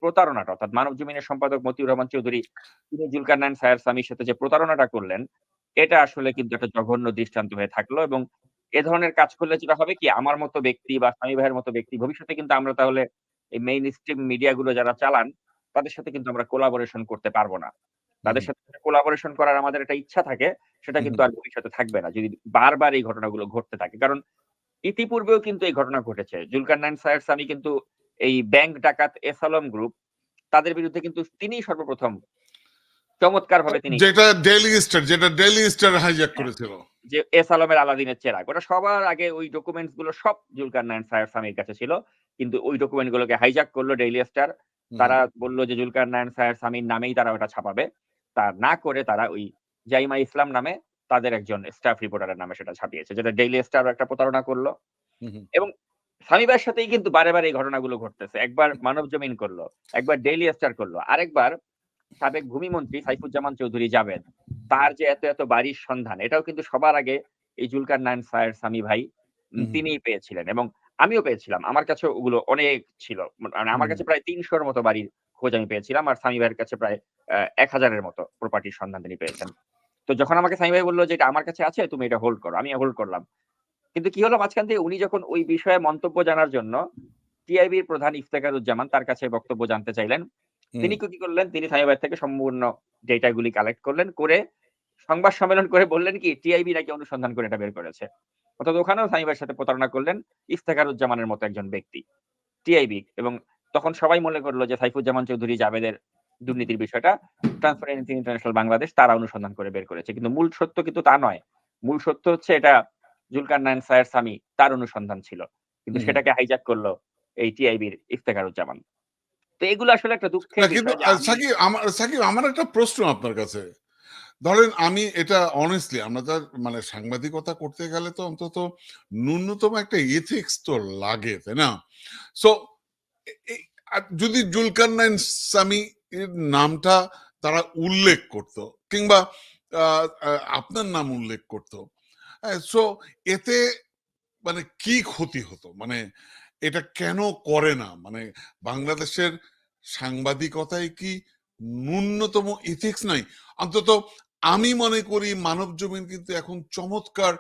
প্রতারণাটা, অর্থাৎ মানব জমিনের সম্পাদক মতিউর রহমান চৌধুরী তিনি জুলকারনাইন সায়ের সামির সাথে যে প্রতারণাটা করলেন, এটা আসলে কিন্তু একটা জঘন্য দৃষ্টান্ত হয়ে থাকলো। এবং এ ধরনের কাজ করলে যেটা হবে কি, আমার মতো ব্যক্তি বা সামি ভাইয়ের মতো ব্যক্তি ভবিষ্যতে কিন্তু আমরা তাহলে এই মেইন স্ট্রিম মিডিয়া গুলো যারা চালান, তাদের সাথে কিন্তু আমরা কোলাবোরেশন করতে পারব না। তাদের সাথে কোলাবোরেশন করার আমাদের একটা ইচ্ছা থাকে, সেটা কিন্তু আর ভবিষ্যতে থাকবে না। যদি বারবার এই ঘটনাগুলো ঘটতে থাকে। কারণ ইতিপূর্বেও কিন্তু এই ঘটনা ঘটেছে। জুলকারনাইন সায়ের সামি কিন্তু এই ব্যাংক ডাকাত এস আলম গ্রুপ, তাদের বিরুদ্ধে কিন্তু তিনিই সর্বপ্রথম চমৎকারভাবে তিনি যেটা ডেইলি স্টার হাইজ্যাক করেছিল, যে এস আলমের আলাদিনের চেরাগ, ওটা সবার আগে ওই ডকুমেন্টস গুলো সব জুলকারনাইন সায়ের সামির কাছে ছিল। কিন্তু ওই ডকুমেন্ট গুলোকে হাইজ্যাক করলো ডেইলি স্টার। তারা বলল যে জুলকারনাইন সায়ের সামির নামেই তারা ওটা ছাপাবে। তা না করে তারা ওই জাইমা ইসলাম নামে তাদের একজন স্টাফ রিপোর্টারের নামে সেটা ছাপিয়েছে, যেটা ডেইলি স্টার একটা প্রতারণা করলো। এবং সামি ভাইয়ের সাথেই কিন্তু বারে বারে এই ঘটনাগুলো ঘটতেছে। একবার মানব জমিন করলো, একবার ডেইলি স্টার করলো, আরেকবার সাবেক ভূমিমন্ত্রী সাইফুজ্জামান চৌধুরী জাবেদ, তার যে এত এত বাড়ির সন্ধান, এটাও কিন্তু সবার আগে এই জুলকারনাইন সায়ের সামি ভাই তিনিই পেয়েছিলেন। এবং আমিও পেয়েছিলাম, আমার কাছে ওগুলো অনেক ছিল। মানে আমার কাছে প্রায় ৩০০-র মতো বাড়ির খোঁজ আমি পেয়েছিলাম, আর সামি ভাইয়ের কাছে প্রায় ১,০০০-এর মতো প্রপার্টির সন্ধান তিনি পেয়েছেন। তো যখন আমাকে সামি ভাই বলল যে এটা আমার কাছে আছে, তুমি এটা হোল্ড করো, আমি হোল্ড করলাম। কিন্তু কি হলো মাঝখান থেকে, উনি যখন ওই বিষয়ে মন্তব্য জানার জন্য টিআইবির প্রধান ইফতেখারুজ্জামান তার কাছে বক্তব্য জানতে চাইলেন, তিনি কি করলেন, তিনি সামি ভাই থেকে সম্পূর্ণ ডেটা গুলি কালেক্ট করলেন, করে সংবাদ সম্মেলন করে বললেন কি টিআইবি নাকি অনুসন্ধান করে এটা বের করেছে। অর্থাৎ ওখানেও সামি ভাইয়ের সাথে প্রতারণা করলেন ইফতেখারুজ্জামানের মতো একজন ব্যক্তি, টিআইবি। এবং তখন সবাই মনে করলো যে সাইফুজ্জামান চৌধুরী জাবেদের দুর্নীতির বিষয়টা ট্রান্সপারেন্সি ইন্টারন্যাশনাল বাংলাদেশ তারা অনুসন্ধান করে বের করেছে। কিন্তু মূল সত্য কিন্তু তা নয়। মূল সত্য হচ্ছে এটা জুলকারনাইন সায়ের সামি তার অনুসন্ধান ছিল, কিন্তু সেটাকে হাইজ্যাক করলো এই টিআইবির ইফতেখারুজ্জামান। তো এগুলো আসলে একটা দুঃখের কিন্তু বিষয় যে আমি সাকিব, আমার একটা প্রশ্ন আপনার কাছে। ধরেন আমি এটা অনেস্টলি, আমরা তার মানে সাংবাদিকতা করতে গেলে তো অন্তত ন্যূনতম একটা এথিক্স তো লাগে, তাই না? সো যদি জুলকারনাইন সামি এর নামটা তারা উল্লেখ করত, কিংবা আপনার নাম উল্লেখ করত, সো এতে মানে কি ক্ষতি হতো? মানে এটা কেন করে না? মানে বাংলাদেশের সাংবাদিকতায় কি ন্যূনতম ইথিক্স নাই? অন্তত আমি মনে করি মানব জমিন কিন্তু এখন চমৎকার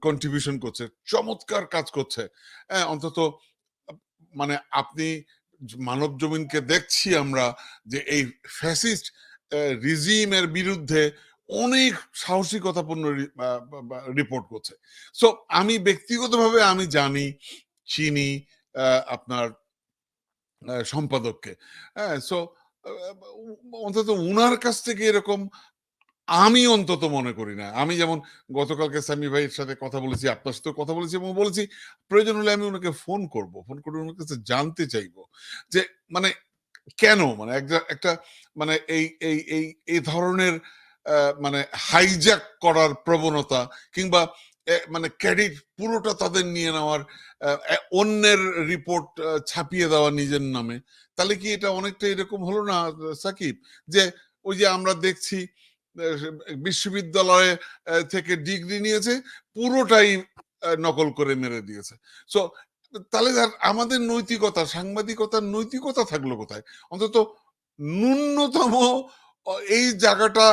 কন্ট্রিবিউশন করছে, চমৎকার কাজ করছে। অন্তত মানে আপনি মানব জমিনকে দেখছি আমরা যে এই ফ্যাসিস্ট রিজিমের বিরুদ্ধে অনেক সাহসিকতাপূর্ণ রিপোর্ট করছে। সো আমি ব্যক্তিগতভাবে আমি জানি, চিনি আপনার সম্পাদককে। হ্যাঁ, সো অন্তত উনার কাছ থেকে এরকম আমি অন্তত মনে করি না। আমি যেমন গতকালকে সামি ভাইয়ের সাথে কথা বলেছি, আপনার সাথে কথা বলেছি, এবং বলেছি প্রয়োজন হলে আমি ওনাকে ফোন করব, ফোন করে ওনার কাছে জানতে চাইবো যে মানে কেন মানে একটা মানে এই ধরনের মানে হাইজ্যাক করার প্রবণতা, কিংবা মানে ক্রেডিট পুরোটা তাদের নিয়ে নেওয়ার, অন্যের রিপোর্ট ছাপিয়ে দেওয়া নিজের নামে। তাহলে কি এটা অনেকটা এরকম হলো না সাকিব, যে ওই যে আমরা দেখছি বিশ্ববিদ্যালয়ে থেকে ডিগ্রি নিয়েছে, পুরোটাই নকল করে মেরে দিয়েছে। সো তাহলে আমাদের নৈতিকতা, সাংবাদিকতার নৈতিকতা থাকলো কোথায়? অন্তত ন্যূনতম এই জায়গাটা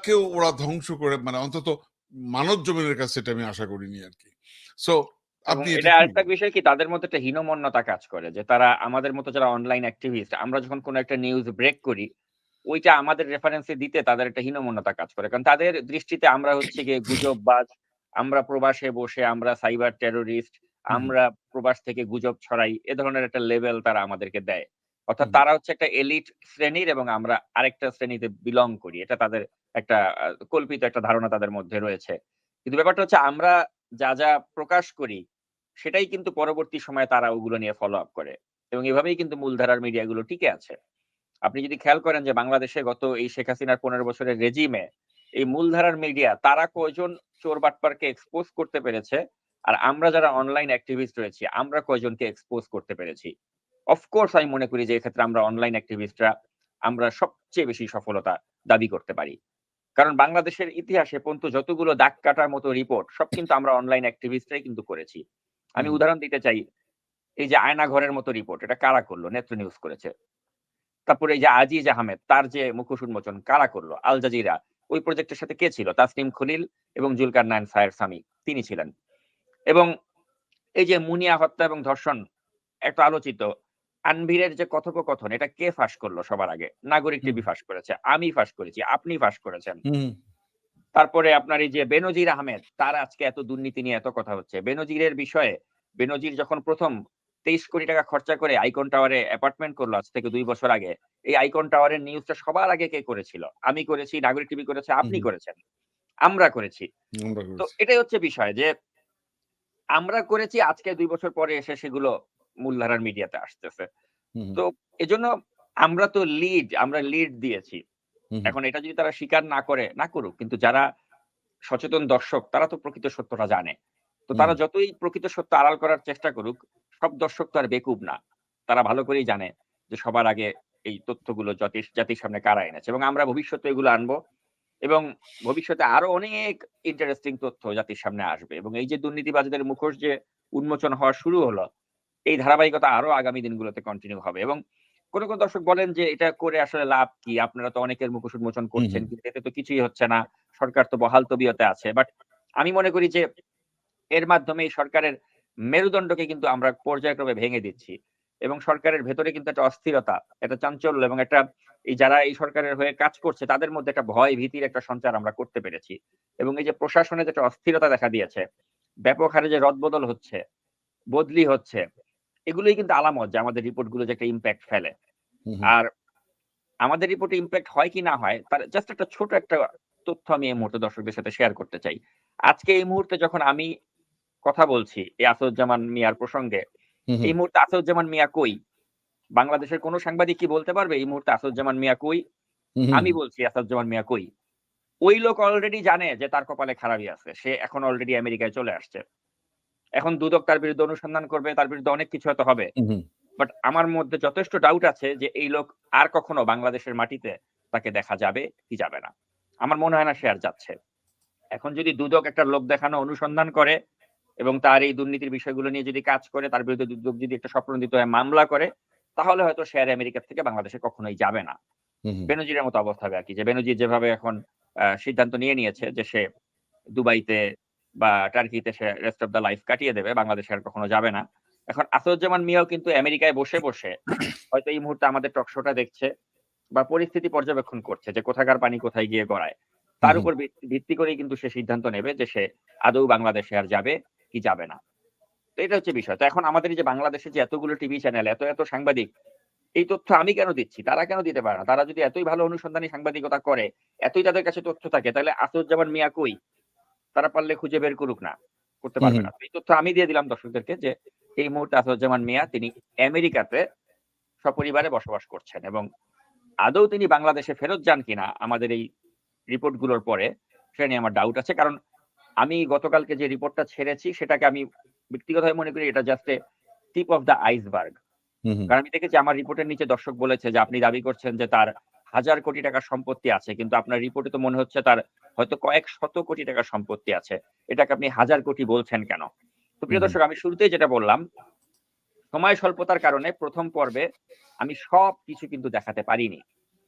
কেউ ওরা ধ্বংস করে, মানে অন্তত মানব জমিনের কাছে সেটা আমি আশা করিনি আর কি। সো এবং আপনি এটা এটা কি আরেকটা বিষয় কি, তাদের মধ্যে একটা হীনমন্যতা কাজ করে, যে তারা আমাদের মতো যারা অনলাইন অ্যাক্টিভিস্ট, আমরা যখন কোনো একটা নিউজ ব্রেক করি, ওইটা আমাদের রেফারেন্সে দিতে তাদের একটা হীনমন্যতা কাজ করে। কারণ তাদের দৃষ্টিতে আমরা হচ্ছে গিয়ে গুজববাজ, আমরা প্রবাসে বসে আমরা সাইবার টেররিস্ট, আমরা প্রবাস থেকে গুজব ছড়াই, এ ধরনের একটা লেভেল তারা আমাদেরকে দেয়। অর্থাৎ তারা হচ্ছে একটা এলিট শ্রেণীর এবং আমরা আরেকটা শ্রেণীতে বিলং করি। এটা তাদের একটা কল্পিত একটা ধারণা তাদের মধ্যে রয়েছে। কিন্তু ব্যাপারটা হচ্ছে আমরা যা প্রকাশ করি, সেটাই কিন্তু পরবর্তী সময়ে তারা ওগুলো নিয়ে ফলো আপ করে। এবং এভাবেই কিন্তু মূলধারার মিডিয়া গুলো টিকে আছে। আপনি যদি খেয়াল করেন যে বাংলাদেশে গত এই শেখ হাসিনার ১৫ বছরের রেজিমে এই মূলধারার মিডিয়া তারা কয়জন চোর বাটপারকে এক্সপোজ করতে পেরেছে, আর আমরা যারা অনলাইন অ্যাক্টিভিস্ট রয়েছি আমরা কয়জনকে এক্সপোজ করতে পেরেছি। অফকোর্স আমি মনে করি যে এক্ষেত্রে আমরা অনলাইন অ্যাক্টিভিস্টরা আমরা সবচেয়ে বেশি সফলতা দাবি করতে পারি। কারণ বাংলাদেশের ইতিহাসে পর্যন্ত যতগুলো দাগ কাটার মতো রিপোর্ট সব কিন্তু আমরা অনলাইন অ্যাক্টিভিস্টরাই কিন্তু করেছি। আমি উদাহরণ দিতে চাই, এই যে আয়নাঘরের মতো রিপোর্ট এটা কারা করলো? নেত্র নিউজ করেছে। তারপরে এই যে আজিজ আহমেদ তার যে মুখোশ উন্মোচন কারা করলো? Al Jazeera. ওই প্রজেক্টের সাথে কে ছিল? তাসনিম খলিল এবং জুলকার নাইন সায়ের সামি তিনি ছিলেন। এবং এই যে মুনিয়া হত্যা এবং ধর্ষণ একটা আলোচিত আনভিরের যে কথোপকথন এটা কে ফাঁস করলো সবার আগে? নাগরিক হুম, টিভি ফাঁস করেছে, আমি ফাঁস করেছি, আপনি ফাঁস করেছেন। হুম, তারপরে আপনার এই যে বেনজির আহমেদ তার আজকে এত দুর্নীতি নিয়ে এত কথা হচ্ছে। বেনজিরের বিষয়ে বেনজির যখন ১ম ২৩ কোটি টাকা খরচা করে আইকন টাওয়ারে অ্যাপার্টমেন্ট করলো আজ থেকে ২ বছর আগে। এই আইকন টাওয়ারের নিউজটা সবার আগে কে করেছিল? আমি করেছি, নাগরিক টিভি করেছে, আপনি হুম, করেছেন, আমরা করেছি। আমরা তো করেছি। এটাই হচ্ছে বিষয় যে আমরা করেছি আজকে ২ বছর পরে এসে সেগুলো মূলধারার মিডিয়াতে আসতেছে। হুম, হুম, তো এজন্য আমরা লিড দিয়েছি। হুম, এখন এটা যদি তারা স্বীকার না করে, না করুক। কিন্তু যারা সচেতন দর্শক তারা তো প্রকৃত সত্যটা জানে। তো হুম, তারা যতই প্রকৃত সত্য আড়াল করার চেষ্টা করুক, সব দর্শক তো আর বেকুব না। তারা ভালো করেই জানে যে সবার আগে এই তথ্যগুলো জাতির সামনে কারা এনেছে এবং আমরা ভবিষ্যতে এগুলো আনবো এবং ভবিষ্যতে আরো অনেক ইন্টারেস্টিং তথ্য জাতির সামনে আসবে এবং এই যে দুর্নীতিবাজদের মুখোশ যে উন্মোচন হওয়া শুরু হলো, এই ধারাবাহিকতা আরো আগামী দিনগুলোতে কন্টিনিউ হবে এবং কোন দর্শক বলেন যে এটা করে আসলে লাভ কি? আপনারা তো অনেকের মুখোশ উন্মোচন হুম, করছেন হুম, কিন্তু এতে তো কিছুই হচ্ছে না। সরকার তো বহাল তবিয়তে আছে। বাট আমি মনে করি যে এর মাধ্যমে এই সরকারের মেরুদণ্ডকে কিন্তু আমরা পর্যায়ক্রমে ভেঙে দিচ্ছি। এবং সরকারের ভেতরে কিন্তু একটা অস্থিরতা, একটা চাঞ্চল্য এবং একটা যারা এই সরকারের হয়ে কাজ করছে তাদের মধ্যে একটা ভয় ভীতির একটা সঞ্চার আমরা করতে পেরেছি। এবং এই যে প্রশাসনে যে একটা অস্থিরতা দেখা দিয়েছে, ব্যাপক হারে যে রদবদল হচ্ছে, বদলি হচ্ছে, এগুলোই কিন্তু আলামত যে আমাদের রিপোর্ট গুলো যে একটা ইমপ্যাক্ট ফেলে। হুম, হুম, আর আমাদের রিপোর্টে ইমপ্যাক্ট হয় কি না হয় তার জাস্ট একটা ছোট একটা তথ্য আমি এই মুহূর্তে দর্শকদের সাথে শেয়ার করতে চাই। আজকে এই মুহূর্তে যখন আমি কথা বলছি এই আসাদুজ্জামান মিয়ার প্রসঙ্গে, হুম, হুম, এই মুহূর্তে আসাদুজ্জামান মিয়া কই? বাংলাদেশের কোন সাংবাদিক কি বলতে পারবে এই মুহূর্তে আসাদুজ্জামান মিয়া কই? হুম, হুম, আমি বলছি আসাদুজ্জামান মিয়া কই? ওই লোক অলরেডি জানে যে তার কপালে খারাপই আছে। সে এখন অলরেডি আমেরিকায় চলে আসছে। এখন দুদক তার বিরুদ্ধে অনুসন্ধান করবে, তার বিরুদ্ধে অনেক কিছু হয়তো হবে। হুম, হুম, বাট আমার মধ্যে যথেষ্ট ডাউট আছে যে এই লোক আর কখনো বাংলাদেশের মাটিতে তাকে দেখা যাবে কি যাবে না। আমার মনে হয় না সে আর যাচ্ছে। এখন যদি দুদক একটা লোক দেখানো অনুসন্ধান করে এবং তার এই দুর্নীতির বিষয়গুলো নিয়ে যদি কাজ করে, তার বিরুদ্ধে দুদক যদি একটা স্বপ্রণোদিত হয়ে মামলা করে, তাহলে হয়তো সে আর আমেরিকা থেকে বাংলাদেশে কখনোই যাবে না। হুম, হুম, বেনজিরের মতো অবস্থা হবে আরকি। যে বেনজির যেভাবে এখন সিদ্ধান্ত নিয়ে নিয়েছে যে সে দুবাইতে বা টার্কিতে সে রেস্ট অফ দ্যা লাইফ কাটিয়ে দেবে। বাংলাদেশে আর কখনো যাবে না। এখন আসাদুজ্জামান মিয়াও কিন্তু আমেরিকায় বসে হয়তো এই মুহূর্তে আমাদের টক শোটা দেখছে বা পরিস্থিতি পর্যবেক্ষণ করছে যে কোথাকার পানি কোথায় গিয়ে গড়ায়। হুম, তার হুম, উপর ভিত্তি করেই কিন্তু সে সিদ্ধান্ত নেবে যে সে আদৌ বাংলাদেশে আর যাবে কি যাবে না। তো এটা হচ্ছে বিষয়। তো এখন আমাদের এই যে বাংলাদেশে যে এতগুলো টিভি চ্যানেল, এত সাংবাদিক, এই তথ্য আমি কেন দিচ্ছি? তারা কেন দিতে পারে না? তারা যদি এতই ভালো অনুসন্ধানী সাংবাদিকতা করে, এতই তাদের কাছে তথ্য থাকে, তাহলে আসাদুজ্জামান মিয়া কই? তারা পারলে খুঁজে বের করুক না। করতে হুম, পারবে হুম, না। তো এই তথ্য আমি দিয়ে দিলাম দর্শকদেরকে যে এই মুহূর্তে আসাদুজ্জামান মিয়া তিনি আমেরিকাতে সপরিবারে বসবাস করছেন এবং আদৌ তিনি বাংলাদেশে ফেরত যান কিনা আমাদের এই রিপোর্ট গুলোর পরে সেটা নিয়ে আমার ডাউট আছে। কারণ আমি গতকালকে যে রিপোর্টটা ছেড়েছি সেটাকে আমি ব্যক্তিগতভাবে মনে করি এটা just tip of the iceberg. হুম, হুম, কারণ আমি দেখেছি আমার রিপোর্টের নিচে দর্শক বলেছে যে আপনি দাবি করছেন যে তার হাজার কোটি টাকার সম্পত্তি আছে। কিন্তু আপনার রিপোর্টে তো মনে হচ্ছে তার হয়তো কয়েক শত কোটি টাকার সম্পত্তি আছে। এটাকে আপনি হাজার কোটি বলছেন কেন? তো প্রিয় হুম, দর্শক আমি শুরুতেই যেটা বললাম, সময় স্বল্পতার কারণে ১ম পর্বে আমি সবকিছু কিন্তু দেখাতে পারিনি।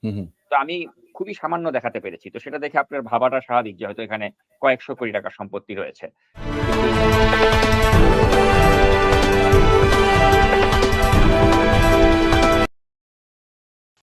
হুম, হুম। তো আমি খুবই সামান্য দেখাতে পেরেছি। তো সেটা দেখে আপনার ভাবাটা স্বাভাবিক যে হয়তো এখানে কয়েকশো কোটি টাকার সম্পত্তি রয়েছে। কিন্তু